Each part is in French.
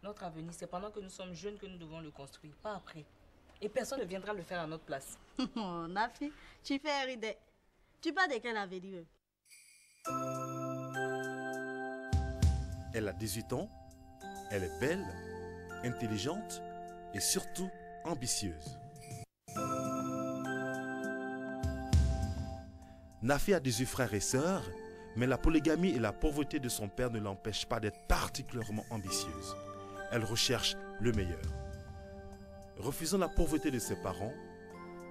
Notre avenir, c'est pendant que nous sommes jeunes que nous devons le construire, pas après. Et personne ne viendra le faire à notre place. Oh, Nafi, tu fais rider. Tu parles de quel avenir? Elle a 18 ans, elle est belle, intelligente et surtout ambitieuse. Nafi a 18 frères et sœurs, mais la polygamie et la pauvreté de son père ne l'empêchent pas d'être particulièrement ambitieuse. Elle recherche le meilleur. Refusant la pauvreté de ses parents,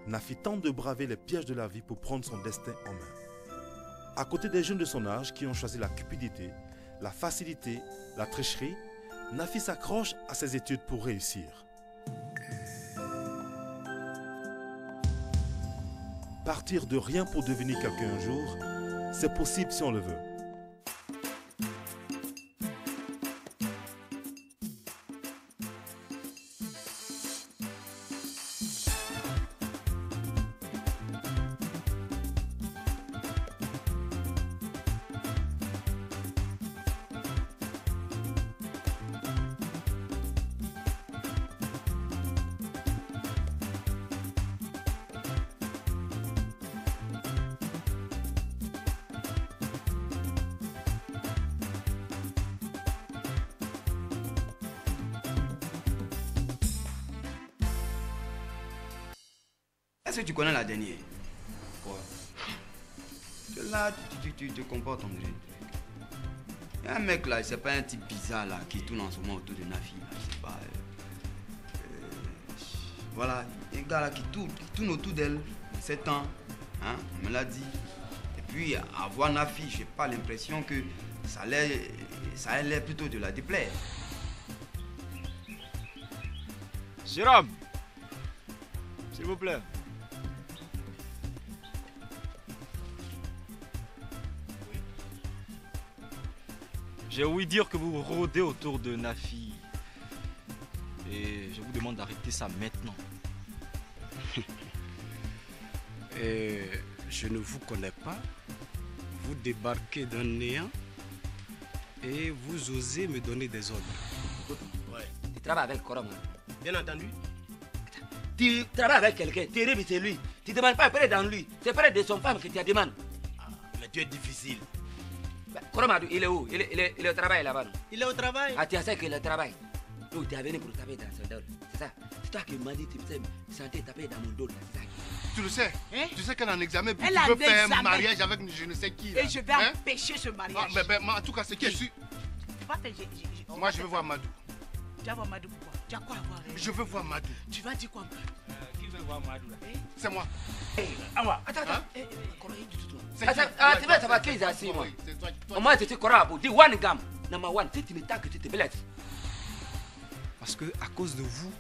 Nafi tente de braver les pièges de la vie pour prendre son destin en main. À côté des jeunes de son âge qui ont choisi la cupidité, la facilité, la tricherie, Nafi s'accroche à ses études pour réussir. Partir de rien pour devenir quelqu'un un jour, c'est possible si on le veut. Est-ce que tu connais la dernière? Quoi? Là, tu te comportes en dirait. Il y a un mec là, c'est pas un type bizarre là qui tourne en ce moment autour de Nafi. Je sais pas. Voilà, un gars là qui tourne autour d'elle, 7 ans. Hein, on me l'a dit. Et puis, à voir Nafi, j'ai pas l'impression que ça a l'air plutôt de la déplaire. Jérôme, s'il vous plaît. J'ai ouï dire que vous rôdez autour de Nafi. Et je vous demande d'arrêter ça maintenant. Je ne vous connais pas. Vous débarquez d'un néant et vous osez me donner des ordres. Ouais. Tu travailles avec Koram. Bien entendu. Tu travailles avec quelqu'un, Thierry, c'est lui. Tu ne demandes pas près dans lui. C'est près de son femme que tu te demandes. Ah, mais tu es difficile. Koram, il est où? Il est au travail là-bas. Il est au travail. Ah, tu sais qu'il est au travail. Donc tu es venu pour taper dans son dos. C'est ça. C'est toi qui m'as dit que tu me sentais taper dans mon dos. C'est ça. Tu le sais, hein? Tu sais qu'elle est en examen, puis Elle tu a veux des faire un examens. mariage avec je ne sais qui. Là. Et je vais Hein? empêcher ce mariage. Ah, mais en tout cas, c'est qui est sûr. Moi, je veux voir Madou. Tu vas voir Madou pourquoi? Tu as quoi à voir avec? Je veux voir Madou. Tu vas dire quoi? Qui veut voir Madou là? C'est moi. Awa, attends. Hein? Tu vas savoir qui est assis, moi. C'est toi. Moi, tu te corabo. Dis one gam. Number one, si tu me taques, tu te blesses. Parce que à cause de vous,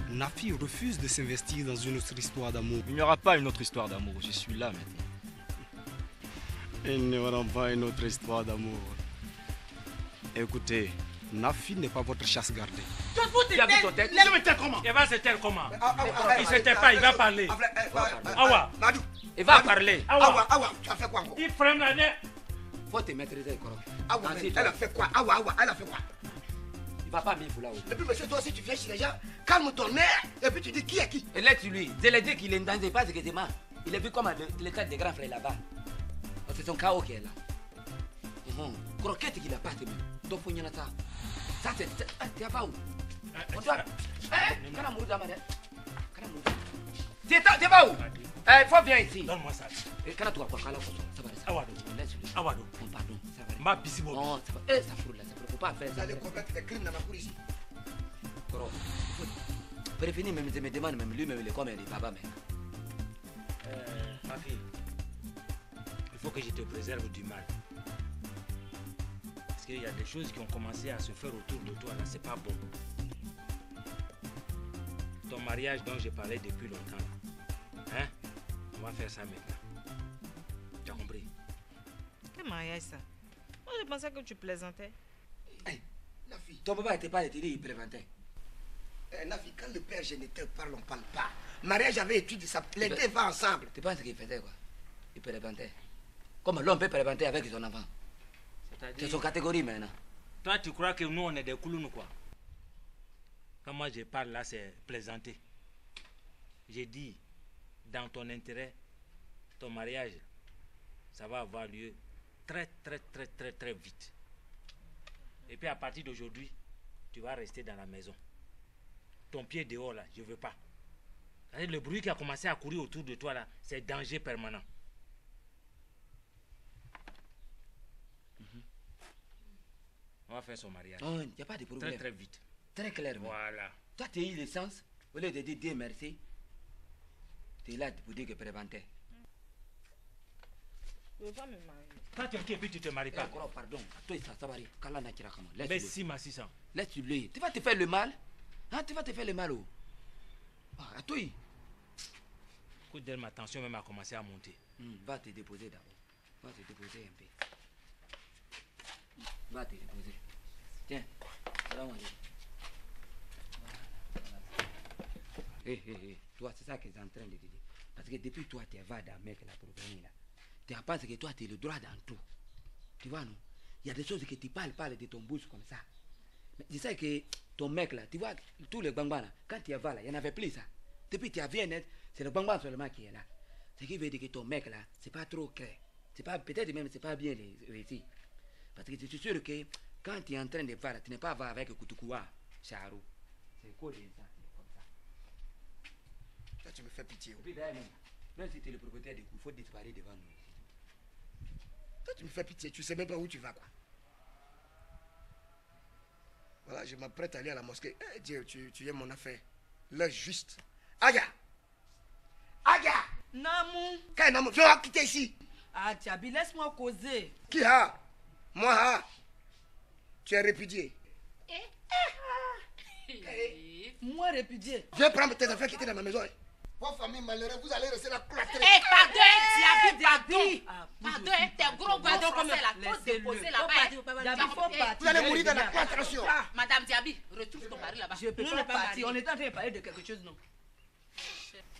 Nafi refuse de s'investir dans une autre histoire d'amour. Il n'y aura pas une autre histoire d'amour. Je suis là maintenant. Il n'y aura pas une autre histoire d'amour. Écoutez, Nafi n'est pas votre chasse gardée. Tu as vu ton tête? Je me tais comment? Il va se taire comment? Il se tait pas, il va parler. Awa, Madou, il va parler. Awa, tu as fait quoi encore? il freine la nez. Faut te maîtriser, Koram. Awa, elle a fait quoi? Elle a fait quoi? Il va pas m'y là-haut. Et puis, monsieur, toi aussi, tu viens chez les gens, calme ton nerf, et puis tu dis qui est qui? Et laisse-lui. Je l'ai dit qu'il est dans des pas exactement. Il a vu comme le cas des grands frères là-bas. C'est son chaos qui est là. Croquette qu'il a pas même. Donc, il y en a ça. Ça, c'est. Tu vas pas où? On doit. Tu vas où? Il faut venir ici. Donne-moi ça. Quand tu vas pas, ça va. Awado. Laisse-lui. Awado. Pardon. Ça va. Ma bisibo. Non, ça va. Ça fout là. Ça ne faut pas faire Vous ça. allez commettre des crimes dans ma cour ici. Prévenir même, je me demande même lui-même, il est comme il est papa maintenant. Ma fille, il faut que je te préserve du mal. Parce qu'il y a des choses qui ont commencé à se faire autour de toi, là, c'est pas bon. Ton mariage dont j'ai parlé depuis longtemps, hein? On va faire ça maintenant. Tu as compris? Quel mariage ça? Moi je pensais que tu plaisantais. Hey, Nafi. Ton papa n'était pas les télé, il préventait. Nafi, quand le père géniteur parle, on ne parle pas. Mariage avec étude, ça, les deux vont ensemble. Tu penses qu'il faisait quoi? Il préventait. Comme l'homme peut préventer avec son enfant. C'est son catégorie maintenant. Toi, tu crois que nous, on est des coulous, quoi? Quand moi je parle là, c'est plaisanter. J'ai dit, dans ton intérêt, ton mariage, ça va avoir lieu très vite. Et puis à partir d'aujourd'hui, tu vas rester dans la maison. Ton pied dehors là, je ne veux pas. Le bruit qui a commencé à courir autour de toi là, c'est danger permanent. On va faire son mariage. Oh, il n'y a pas de problème. Très vite. Très clairement. Voilà. Toi, tu as eu le sens. Au lieu de dire Dieu merci, tu es là pour dire que préventais. Je ne veux pas me marier. Toi, tu es qui et puis tu ne te maries pas. Pardon. Toi, ça va. Mais si, ma 600. Laisse-le. Tu vas te faire le mal. Hein, tu vas te faire le mal. Oh. Ah, toi. Écoute, d'elle, ma tension même a commencé à monter. Va te déposer d'abord. Va te déposer un peu. Va te déposer. Tiens. Salam alaikum. Hé, toi, c'est ça que je suis en train de te dire. Parce que depuis toi, tu vas d'un mec là pour venir là. Tu penses que toi, tu as le droit dans tout. Tu vois, non? Il y a des choses que tu parles de ton bouche comme ça. Mais je sais que ton mec là, tu vois, tous les bangbans là, quand tu vas là, il n'y en avait plus ça. Depuis que tu viens net, c'est le bangban seulement qui est là. Ce qui veut dire que ton mec là, c'est pas trop clair. C'est pas, peut-être même, c'est pas bien réussi. Parce que je suis sûr que quand tu es en train de voir, tu n'es pas voir avec Koutoukouwa, Charou. C'est quoi ça? Toi, tu me fais pitié. Puis même si tu es le propriétaire du coup, il faut disparaître devant nous. Toi, tu me fais pitié. Tu sais même pas où tu vas, quoi. Voilà, je m'apprête à aller à la mosquée. Eh, Dieu, tu es mon affaire. L'heure juste. Aga! Namou! Quand Namou, tu vas quitter ici. Ah, Djabi, laisse-moi causer. Qui a? Moi, ha? Tu es répudié. Moi répudié. Je vais prendre tes affaires qui étaient dans ma maison. Votre famille malheureuse, vous allez rester là cloîtrée. Eh, pardon, Djabi, Ah, pardon, t'es gros français là. Faut déposer là-bas. Djabi, faut partir. Vous allez mourir dans la cloîtration. Madame Djabi, retrouve ton mari là-bas. Je peux pas partir. On est en train de parler de quelque chose, non?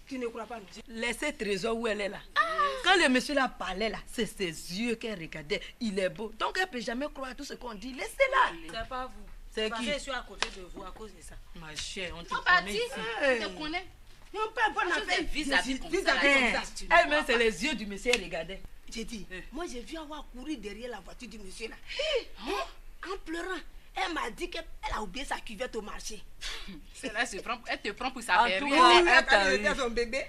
Tu ne crois pas, non? Laissez Trésor où elle est là. Quand le monsieur là parlait là, c'est ses yeux qu'elle regardait. Il est beau. Donc elle ne peut jamais croire à tout ce qu'on dit. Laissez-la. C'est pas vous. C'est qui? Je suis à côté de vous à cause de ça. Ma chère, on te On connaît partit, ici. on te connaît. On peut pas en faire vis-à-vis comme ça. Elle-même, c'est les yeux du monsieur, regardez. J'ai dit, moi j'ai vu avoir couru derrière la voiture du monsieur là. En pleurant, elle m'a dit qu'elle a oublié sa cuvette au marché. Celle-là, elle te prend pour sa En période. tout cas, Elle t'a aidé son bébé.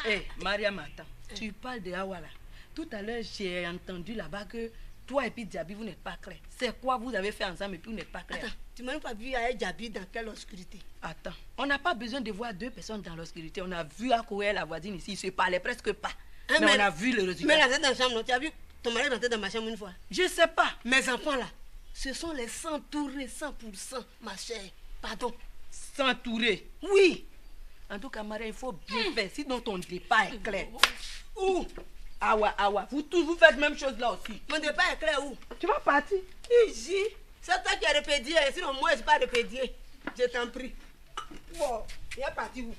Hé, Mariam, attends. Tu parles de Awa là. Tout à l'heure, j'ai entendu là-bas que toi et puis Djabi, vous n'êtes pas clairs. C'est quoi vous avez fait ensemble et puis vous n'êtes pas clairs? Attends, tu m'as même pas vu avec Djabi dans quelle obscurité? Attends, on n'a pas besoin de voir deux personnes dans l'obscurité. On a vu à courir la voisine ici, ils se parlaient presque pas. Hein, mais on a vu le résultat. Mais là, dans la chambre, non? Tu as vu ton mari rentrer dans ma chambre une fois? Je sais pas. Mes enfants là, ce sont les s'entourer 100%, ma chère. Pardon. S'entourer. Oui. En tout cas, Maria, il faut bien faire, sinon ton départ est clair. Où? Awa, vous faites même chose là aussi. Mon départ est clair où? Tu vas partir? Ici. C'est toi qui as répédié, sinon moi je n'ai pas répédié. Je t'en prie. Bon, il est parti où?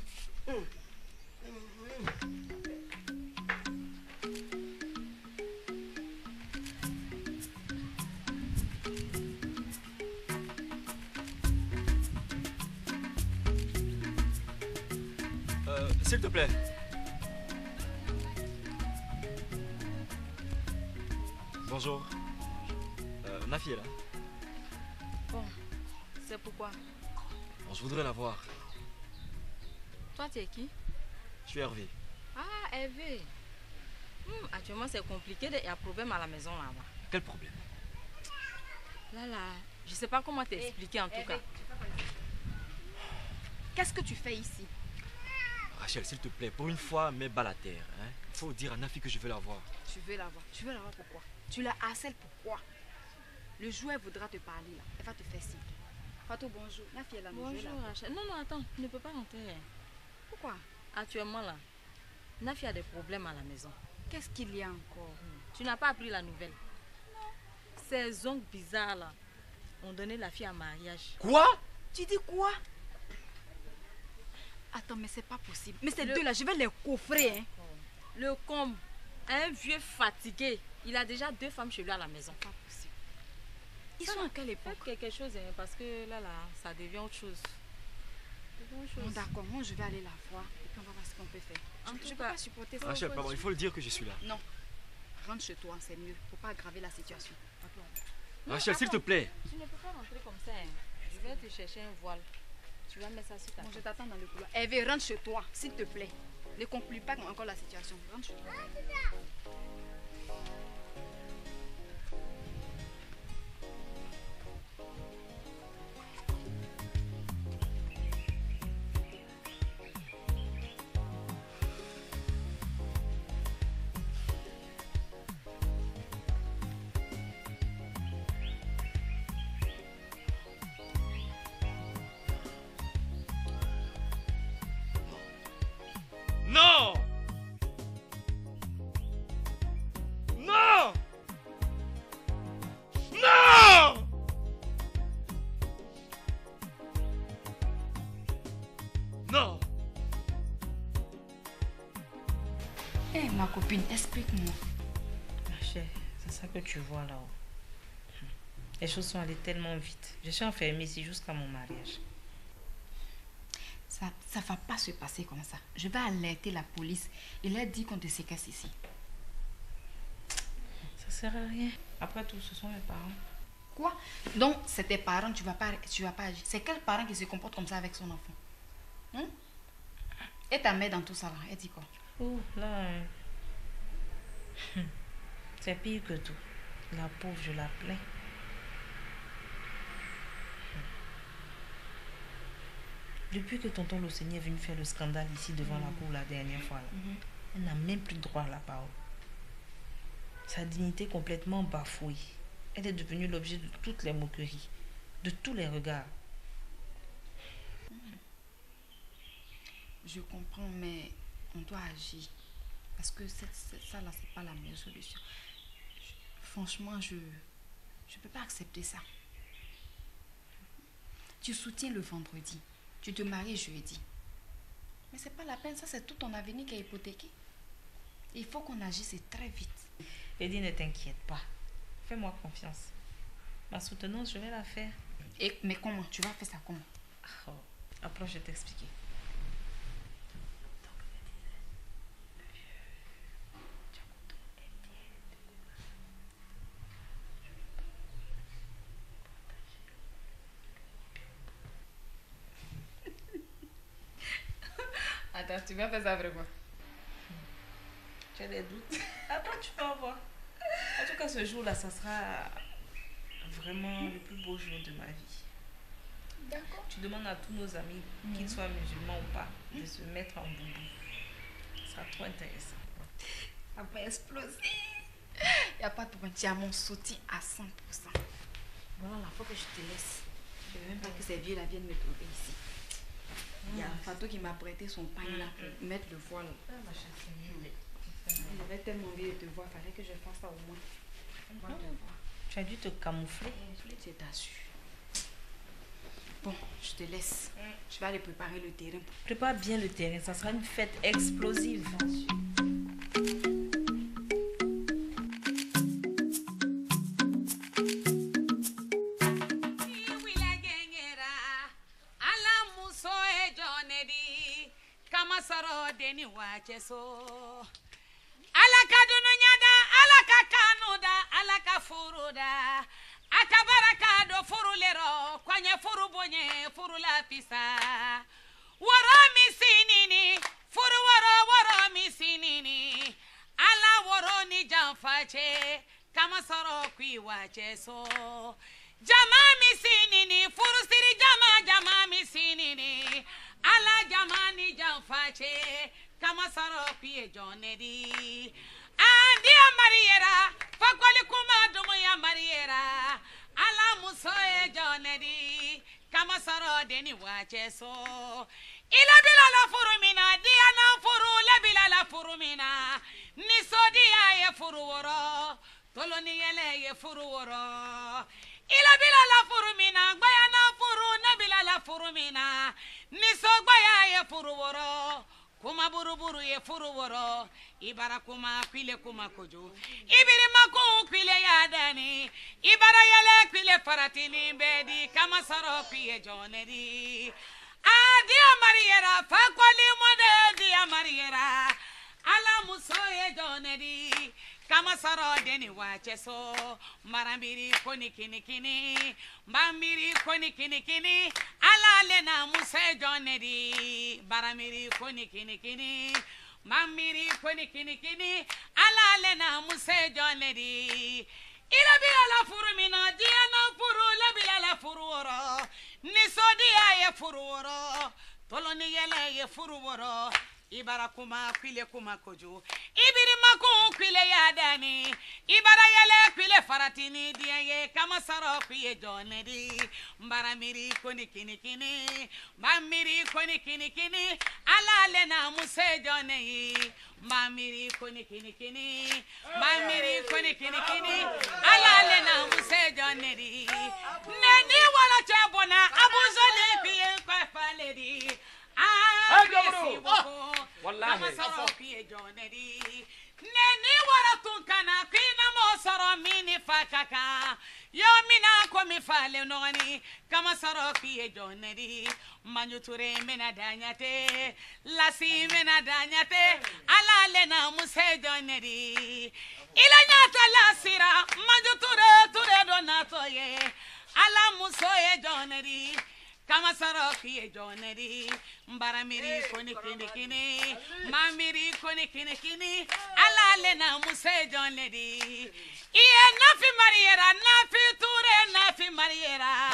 S'il te plaît. Bonjour. Nafi est là. Bon, c'est pourquoi? Bon, je voudrais la voir. Toi, tu es qui? Je suis Hervé. Ah, Hervé. Actuellement, c'est compliqué. Il y a problème à la maison là-bas. Quel problème? Là, je sais pas comment t'expliquer en tout cas. Qu'est-ce que tu fais ici? Rachel, s'il te plaît, pour une fois, mets bas la terre. Hein? Il faut dire à Nafi que je veux la voir. Tu veux la voir? Tu veux la voir pourquoi? Tu la harcèles pourquoi? Le jour elle voudra te parler là, elle va te faire signe. Fatou, bonjour. Nafi est là. Bonjour Rachel. Non, attends, tu ne peux pas rentrer. Pourquoi? Actuellement là, Nafi a des problèmes à la maison. Qu'est-ce qu'il y a encore? Tu n'as pas appris la nouvelle? Ces oncles bizarres là ont donné la fille en mariage. Quoi? Tu dis quoi? Attends, mais c'est pas possible. Mais ces deux là, je vais les coffrer. Hein. Le comble, un vieux fatigué. Il a déjà 2 femmes chez lui à la maison. Pas possible. Ils sont à quelle époque? Quelque chose, hein, parce que là, ça devient autre chose. Bon, d'accord, moi je vais aller la voir et puis on va voir ce qu'on peut faire. Je ne peux pas supporter ça. Rachel, pardon, il faut le dire que je suis là. Non, rentre chez toi, c'est mieux. Faut pas aggraver la situation. Rachel, s'il te plaît. Tu ne peux pas rentrer comme ça. Hein. Je vais te chercher un voile. Tu vas mettre ça sur ta tête. Je t'attends dans le couloir. Hervé, rentre chez toi, s'il te plaît. Ne conclue pas encore la situation. Rentre chez toi. Non! Non! Non! Non! Hé, ma copine, explique-moi. Ma chère, c'est ça que tu vois là-haut. Les choses sont allées tellement vite. Je suis enfermée ici jusqu'à mon mariage. Ça va pas se passer comme ça. Je vais alerter la police et leur dire qu'on te séquestre ici. Ça sert à rien. Après tout, ce sont mes parents. Quoi? Donc, c'est tes parents, tu vas pas agir. C'est quel parent qui se comporte comme ça avec son enfant? Hein? Et ta mère dans tout ça là, elle dit quoi? Oh, là... C'est pire que tout. La pauvre, je la plains. Depuis que tonton Loseni est venu faire le scandale ici devant la cour la dernière fois, là, elle n'a même plus droit à la parole. Sa dignité complètement bafouée. Elle est devenue l'objet de toutes les moqueries, de tous les regards. Je comprends, mais on doit agir. Parce que ça là, c'est pas la meilleure solution. Franchement, je peux pas accepter ça. Tu soutiens le vendredi. Tu te maries jeudi. Mais c'est pas la peine, ça c'est tout ton avenir qui est hypothéqué. Il faut qu'on agisse très vite. Lady, ne t'inquiète pas. Fais-moi confiance. Ma soutenance, je vais la faire. Mais comment? Tu vas faire ça comment? Oh, après, je vais t'expliquer. Attends, tu vas faire ça vraiment? Tu as des doutes? Attends, tu vas voir. En tout cas, ce jour-là, ça sera vraiment le plus beau jour de ma vie. D'accord. Tu demandes à tous nos amis, qu'ils soient musulmans ou pas, de se mettre en boubou. Ça sera trop intéressant. Ça va exploser. Il n'y a pas de problème. Tu as mon soutien à 100%. Voilà, il faut que je te laisse. Je ne veux même pas que ces vieux là viennent me trouver ici. Il y a Fatou qui m'a prêté son pain là pour mettre le voile. Ah, ma chère, c'est mieux. Il avait tellement envie de te voir, il fallait que je fasse ça au moins. On va te voir. Tu as dû te camoufler. Je t'assure. Bon, je te laisse. Je vais aller préparer le terrain. Prépare bien le terrain, ça sera une fête explosive. Alaka dununyada, alaka kanuda, alaka furuda, akabaraka do furulero, kwanye furubonye, furula pisa. Woro misinini, furu woro misinini, ala woro ni janfache, kama soro kwiwache so. Jama misinini, furu siri jama misinini, ala jama ni janfache, kama saro piye jonedi andi amariera fakwali kuma dumu ya mariera ala muso e jonedi kama saro deni wache so ila bila la furumina dia na furu la bila la furumina niso dia ye furu woro toloni yele ye furu woro ila bila la furumina gbaya na furu na bila la furumina niso gbaya ye furu woro kuma buruburu ye furu woro ibara kuma kwile kuma kojo ibiri mako kwile yadani ibara yele kwile faratini bedi kama saro kwiye jonedi dia mariera fa kwali mode dia mariera ala muso ye jonedi kama saro deni wache so marambiri koni kini bambiri koni kini ala lena muso ye jonedi baramiri koni kini bambiri koni kini ala lena muso ye jonedi ila bi ala furu mina dia na furu la bi ala furu woro ni so dia ye furu woro toloni yele ye furu woro ibara kuma kwile kuma kojo ibiri mako kwile ya dani ibara yele kwile faratini dia ye kama saro kwiye jonedi mbara miri koni kini bamiri koni kini ala lena muse jonei bamiri koni kini bamiri koni kini ala lena muse jonedi neni wala chabona abuzole kwiye kwa faledi neni wara tunkana kina mo saro mini fakaka yo mina ko mi fale noni kama saro kiye jonedi manjuture mena danyate lasi mena danyate ala lena muse jonedi ila nyata lasira manjuture ture donato ye ala musoye jonedi kama saro kiye jonedi mbaramiri koni kini mamiri koni kini ala lena muse jonedi iye nafi mariera nafi ture nafi mariera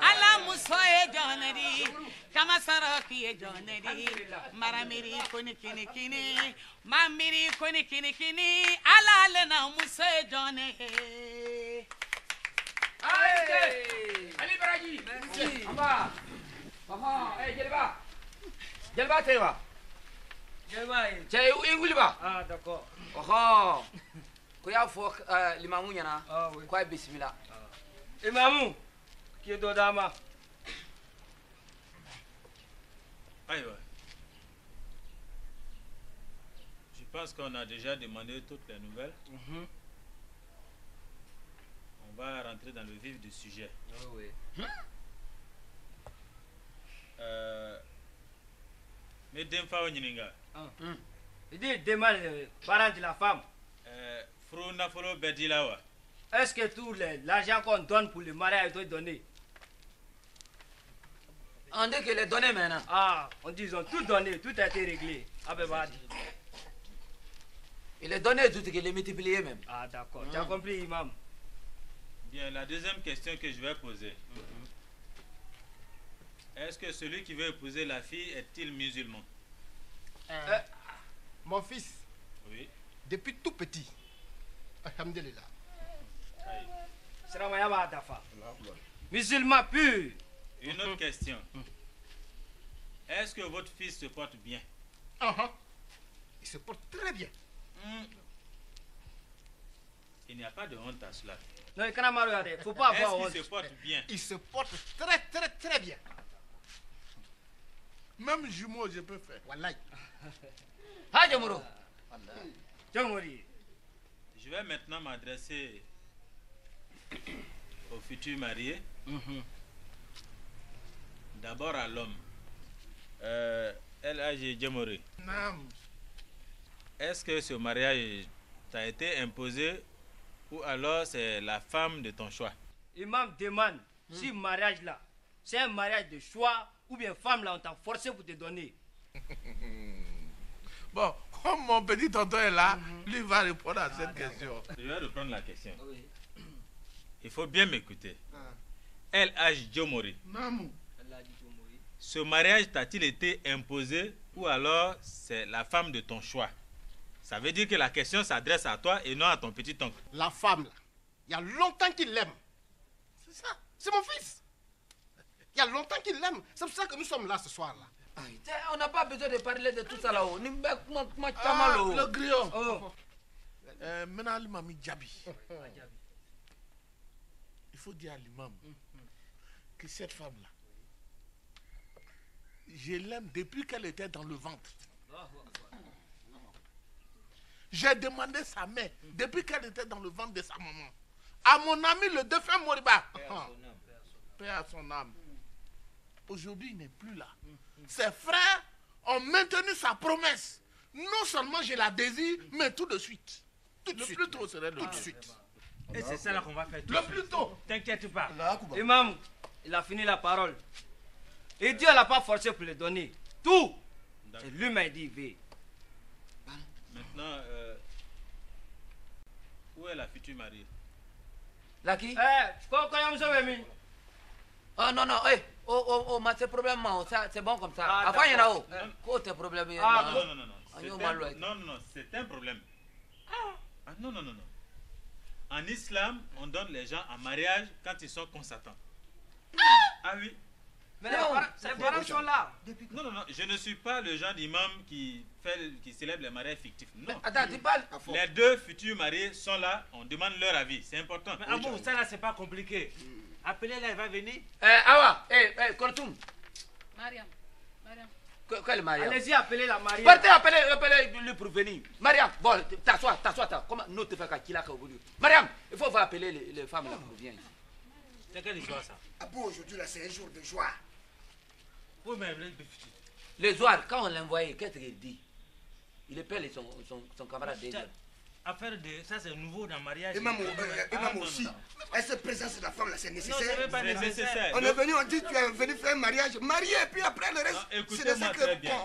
ala musoye jonedi kama saro kiye jonedi mbaramiri koni kini mamiri koni kini ala lena muse jonedi. Ali Baraji. Merci. Amba. Maman, Jelba. Jelba Tewa. Jelba. Chez Ingulba. Ah, d'accord. Oh. Koya fo limamu nyana. Ah oui. Quoi bismillah. Limamu. Qui est Dodama? Aïe, ouais. Je pense qu'on a déjà demandé toutes les nouvelles. On va rentrer dans le vif du sujet. Oh oui. Mais Demfa Onyinga. Il dit demande les parents de la femme. Frou Nafolo Bedilawa. Est-ce que tout l'argent qu'on donne pour le mariage doit donner? On dit que les données maintenant. Ah, on dit ils ont tout donné, tout a été réglé. Et les données, tout est les multiplier même. Ah d'accord, tu as compris imam. Bien, la deuxième question que je vais poser. Est-ce que celui qui veut épouser la fille est-il musulman? Mon fils, oui. Depuis tout petit, alhamdulillah. Musulman pur. Une autre question. Est-ce que votre fils se porte bien? Il se porte très bien. Il n'y a pas de honte à cela. Non, il ne faut pas avoir honte. Est-ce qu'il se porte bien? Il se porte très bien. Même jumeau, je peux faire. Wallahi. Je vais maintenant m'adresser au futur marié. D'abord à l'homme. El-Haji Djemori. Est-ce que ce mariage t'a été imposé ou alors c'est la femme de ton choix? Imam demande si le mariage là, c'est un mariage de choix ou bien femme là on t'a forcé pour te donner. Bon, comme mon petit tonton est là, lui va répondre à cette question. Je vais reprendre la question. Il faut bien m'écouter. El-Haji Djemori. Ce mariage t'a-t-il été imposé ou alors c'est la femme de ton choix? Ça veut dire que la question s'adresse à toi et non à ton petit oncle. La femme, là, il y a longtemps qu'il l'aime. C'est ça, c'est mon fils. Il y a longtemps qu'il l'aime. C'est pour ça que nous sommes là ce soir-là. On n'a pas besoin de parler de tout ça là-haut. Le griot. Maintenant, l'imam Djabi. Il faut dire à l'imam que cette femme-là, je l'aime depuis qu'elle était dans le ventre. J'ai demandé sa main depuis qu'elle était dans le ventre de sa maman. À mon ami le défunt Moriba. Paix à son âme. aujourd'hui, il n'est plus là. Ses frères ont maintenu sa promesse. Non seulement je la désire, mais tout de suite. Tout de suite. Le plus tôt serait tout de suite. Et c'est ça là qu'on va faire. Le plus tôt. T'inquiète pas. Imam, il a fini la parole. Et Dieu l'a pas forcé pour le donner. Tout. C'est lui m'a dit, veille. Maintenant, où est la future mariée? La qui? Oh non, non, mais c'est problème, c'est bon comme ça. Ah, Avant, il y en a d'accord. quoi tes problèmes? Non, c'est un problème. Non. En islam, on donne les gens en mariage quand ils sont consentants. Ah oui. Mais les parents sont là. Non, je ne suis pas le genre d'imam qui célèbre les mariages fictifs. Non. Attends, tu parles. Les deux futurs mariés sont là, on demande leur avis, c'est important. Mais bon, ça là, c'est pas compliqué. Appelez-la, elle va venir. Awa, Kortoum. Mariam. Quel Mariam? Allez-y, appelez la mariée. Partez, appelez-le pour venir. Mariam, bon, t'assois. Comment nous te fait qu'il a aujourd'hui? Mariam, il faut appeler les femmes là pour venir ici. C'est quelle histoire ça? Abou, aujourd'hui là, c'est un jour de joie. Oui, mais le soir, quand on l'a envoyé, qu'est-ce qu'il dit? Il appelle son camarade déjà. Affaire de ça, c'est nouveau dans le mariage. Et même aussi. Est-ce que présence de la femme là, c'est nécessaire? Non, c'est pas nécessaire. On est venu, on dit tu es venu faire un mariage, marié, et puis après le reste. Écoutez-moi très bien.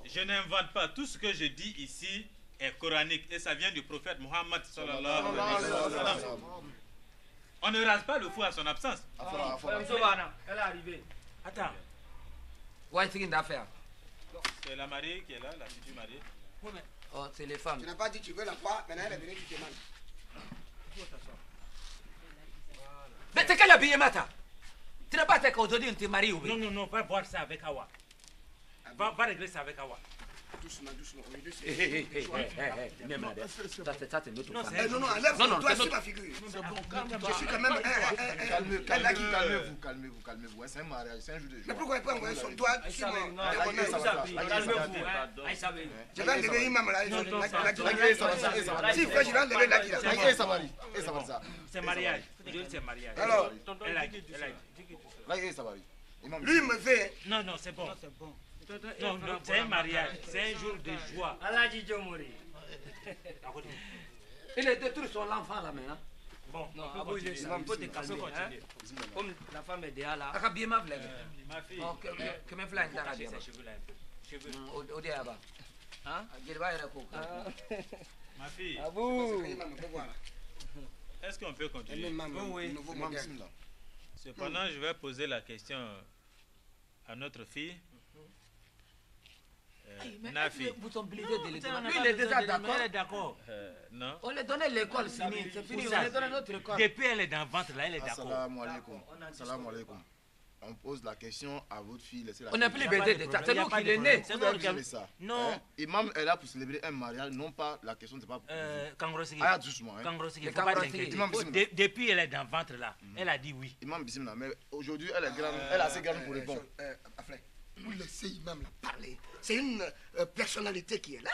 Je n'invente pas. Tout ce que je dis ici est coranique et ça vient du prophète Mohammed sallallahu alayhi wa sallam. On ne rase pas le fou à son absence. Elle est arrivée. Attends. Ouais, c'est une affaire. C'est la mariée qui est là, la future mariée. Oh, c'est les femmes. Tu n'as pas dit tu veux la voir, maintenant elle est venue, tu te demandes. Mais c'est quel habillement ça? Tu n'as pas dit qu'aujourd'hui on te marie ou bien? Non, va voir ça avec Awa. Va régler ça avec Awa. Doucement. Ça, c'est notre femme. Non, enlève-toi sur ma figure. C'est bon, je suis quand même. Calmez-vous. C'est un mariage, c'est un jour de joie. Mais pourquoi il peut envoyer son doigt sur moi? Je vais enlever Imam là. Si, frère, je vais enlever la qui. C'est mariage. C'est mariage. Alors, lui me fait. Non, c'est bon. Non, c'est un mariage, c'est un jour de joie. Allah dit Dieu mourir. Il a détruit son enfant là maintenant. Bon, il faut te calmer. Comme la femme est déjà là. Ma fille. Que me flanque dans la vie. Ma fille. Est-ce qu'on peut continuer? Oui. Cependant, je vais poser la question à notre fille. Nafi. Vous sont obligés de les demander. Lui, il est déjà d'accord. Elle est d'accord. Non. On lui donnait l'école, c'est fini. On lui donne notre école. Depuis, elle est dans le ventre là, elle est d'accord. Assalamu alaikum. On pose la question à votre fille. On n'a plus liberté de ça. C'est nous qui l'est né. Ça. Non. Imam est là pour célébrer un mariage, non pas la question, c'est pas. Kangrosigi. Ah, doucement. Kangrosigi, faut pas t'inquiéter. Depuis, elle est dans le ventre là. Elle a dit oui. Imam Bismillah, mais aujourd'hui, elle est grande, elle est assez grande pour répondre. Vous laissez Imam là parler. C'est une personnalité qui est là.